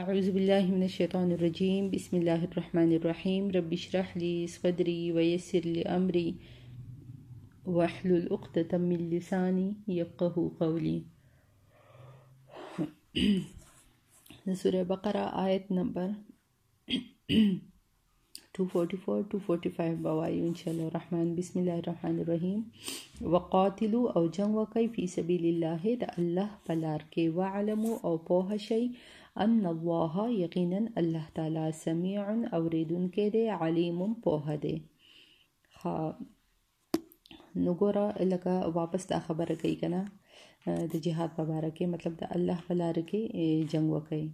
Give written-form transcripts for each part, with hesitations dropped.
أعوذ بالله من الشيطان الرجيم. بسم الله الرحمن الرحيم. رب اشرح لي صدري ويسر لي أمري واحلل عقدة من لساني يفقه قولي. سورة بقرة آية نمبر 244-245 بوايو إن شاء الله الرحمن. بسم الله الرحمن الرحيم. وقاتلوا أو جنگ وکي في سبيل الله دا الله پلار کې وعلموا أو پوه شي ان الله یقینا الله تعالی سميع اوریدون کې دی، علیم پوه دی. نګورا لکه واپس دا خبره کوي کنه د جهاد په اړه کې، مطلب د الله پلار کې جنگ وکي،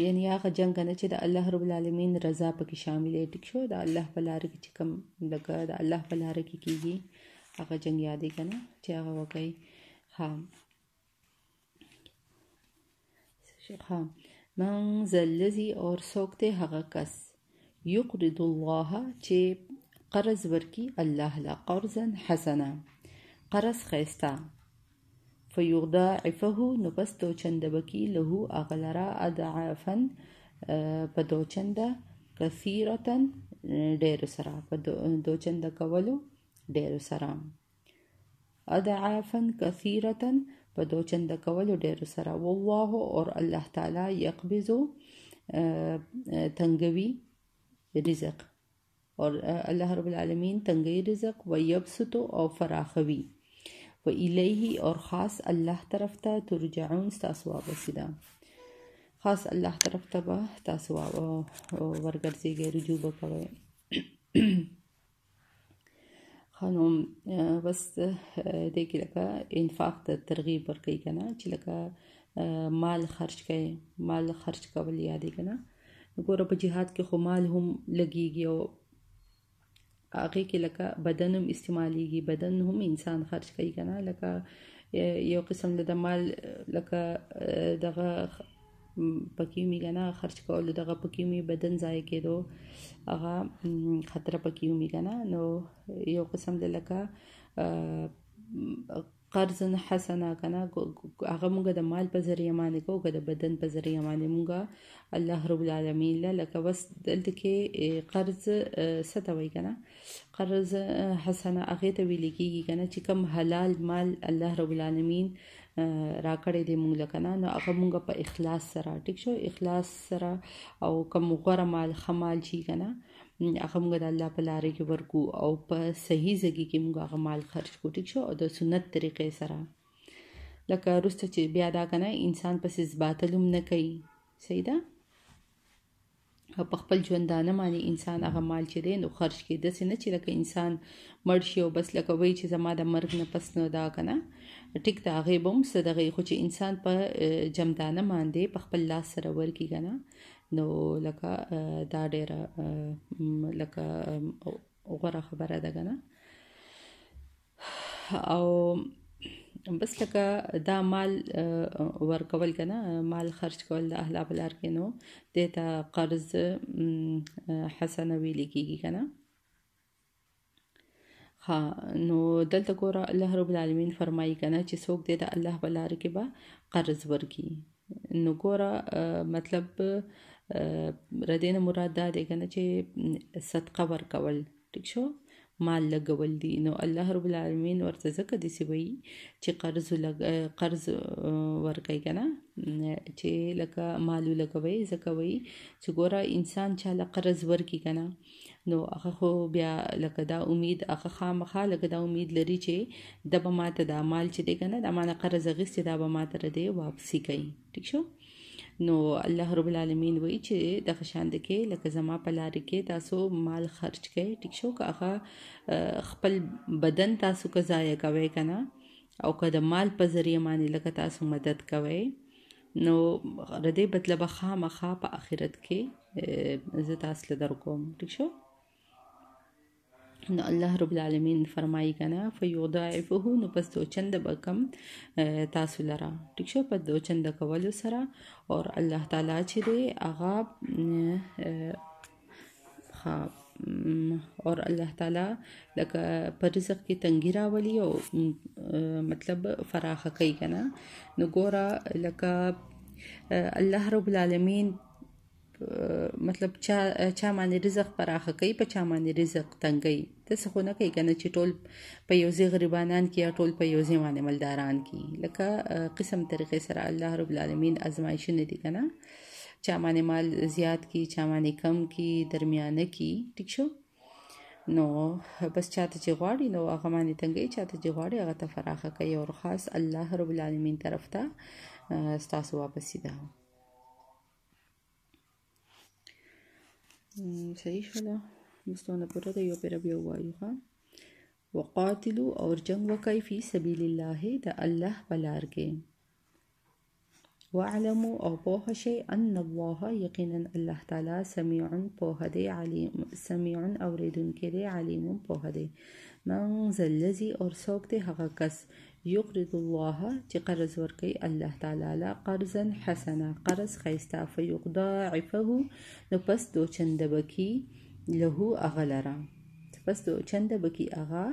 یعنی هغه جنگ نه چې د الله رب العالمین رضا پکې شامل دی. ټیک شو، د الله په لار کې چې کوم لکه د الله په لار کې کیږي هغه جنگ یادې کنه چې هغه وکړي. من ذا الذي اور سوکته هغه کس یقرض الله چې قرض ورکی الله لا قرضا حسنا، قرض خیستا، فیضاعفه نو پس دو چند بکی له اغلرا اضعافا په دو چند کثیرتا ډیر سره، په دو چند کولو ډیر سره، اضعافا کثیرتا په دو چند کولو ډیر سره. والله اور الله تعالی یقبضو تنگوی رزق، اور الله رب العالمین تنگی رزق، و یبسطو او فراخوی، و الیه اور خاص الله طرف ته ترجعون تاسو واپسیدا، خاص الله طرف ته به تاسو ورګرځيږئ، رجوع وکوئ. خانو بس دې کې لکه انفاق ته ترغیب ورکوي کنه چې لکه مال خرج کړئ، مال خرج کول یادې کنه. ګوره په جهاد کې خو مال هم لګیږي او هغه کې لکه بدن هم استعمالیږي، بدن هم انسان خرج کوي کنه. لکه یو قسم د مال لکه دغه پکیومی کنه خرج کول، دغه پکیومی بدن ضایع کېدو هغه خطر پکیومی کنه. نو یو قسم د لکه قرض حسنه کنه، هغه مونږ د مال په ذریعہ باندې کوو، که د بدن په ذریعہ باندې مونږ الله رب العالمین لکه بس دلته کې قرض ستوي کنه، قرض حسنه هغه ته ویل کېږي کنه چې کوم حلال مال الله رب العالمین راکړې دې مونږ لکنه، نو هغه مونږ په اخلاص سره، ټیک شو، اخلاص سره او کوم غوړه مال خمال شي کنه هغه مونږ د الله په لارې کې ورکو او په صحیح ځای کې مونږ هغه مال خرج کو، ټیک شو، او د سنت طریقې سره. لکه وروسته چې بیا دا کنه انسان پسې باطلوم نه کوي، صحیح ده، په خپل ژوندانه باندې انسان هغه مال چې دی نو خرج کړي، داسې نه چې لکه انسان مړ شي او بس لکه وایي چې زما د مرګ نه پس نو دا کنه ټیک ده، هغې به هم صدقې، خو چې انسان په جمدانه باندې په خپل لاس سره ورکړي کنه نو لکه دا ډېره لکه غوره خبره ده کنه. او بس لکه دا مال ورکول کنه، مال خرج کول د الله په لار کې نو دې ته قرض حسنه ویل کېږي کنه. نو دلته ګوره الله رب العالمین فرمایي کنه چې څوک دې د الله په لار کې به قرض ورکړي، نو ګوره مطلب ردینه مراد دا دی کنه چې صدقه ورکول، ټیک شو، مال لګول دي. نو الله رب العالمین ورته ځکه داسې وایي چې قرض ورکوي کنه، چې لکه مالو لګوي، ځکه وایي چې ګوره انسان چاله قرض ورکړي کنه نو هغه خو بیا لکه دا امید هغه خامخا لکه دا امید لري چې د به ماته دا مال چې دی کنه دا مانه قرض اخیستی دا به ماته ردی واپسی کوي، ټیک شو. نو الله رب العالمین وایي چې دغه شان د کې لکه زما په لارې کې تاسو مال خرج کړئ، ټیک شو، که هغه خپل بدن تاسو که ضایع کوئ کنه او که د مال په ذریعه باندې لکه تاسو مدد کوئ نو ردی بدله به خامخا په آخرت کې زه تاسو له درکوم، ټیک شو. نو الله رب العالمین فرمایي کنه فیضاعفه نو پس دو چند بکم تاسو لرا، ټیک شو، په دو چند کولو سره. اور الله تعالی چې دی هغه اور الله تعالی لکه په رزق کې تنګي راولي او مطلب فراخه کوي کنه. نو ګوره لکه الله رب العالمین مطلب چا باندې رزق پراخه کوي په چا باندې رزق تنګي تاسو خو نه کوي کنه چې ټول په یو ځای غریبانان کې یا ټول په یو ځای باندې مالداران کې لکه قسم طریقې سره الله رب العالمین ازمایښونه دي کنه چا باندې مال زیات کی چا باندې کم کی درمیانه کی ٹھیک شو نو بس چاته چې غواړي نو هغه باندې تنګي چاته چې غواړي هغه ته فراخه کوي او خاص الله رب العالمین طرف ته ستاسو واپس ده صحیح شولا مستونه پوره ده یو پیر بیا وایو ها وقاتلو اور جنگ وکای فی سبیل الله د الله بلار کې واعلموا او پوه شي ان الله یقینا الله تعالی سمیع پوه دی علیم سمیع اوریدونکی دی علیم پوه دی من ذا الذی اور څوک دی هغه کس یقرض الله چې قرض ورکوي الله تعالی له قرضا حسنا قرض ښایسته فیضاعفه نو پس دو چنده بکی له هغه لره پس دو چنده بکی هغه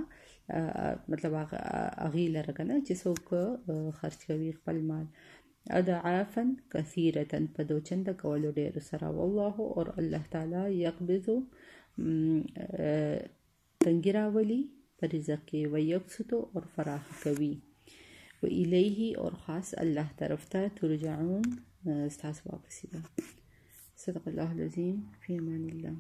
مطلب هغې لره که نه چې څوک خرج کوي خپل مال اضعافا كثيرة په دو چنده کولو ډېرو سره والله اور الله تعالی یقبضو تنګي راولي په رزق کې ویبسطو اور فراخ کوي و الیه اور خاص الله طرف ته ترجعون ستاسو واپسی ده صدق الله العظیم فی امان الله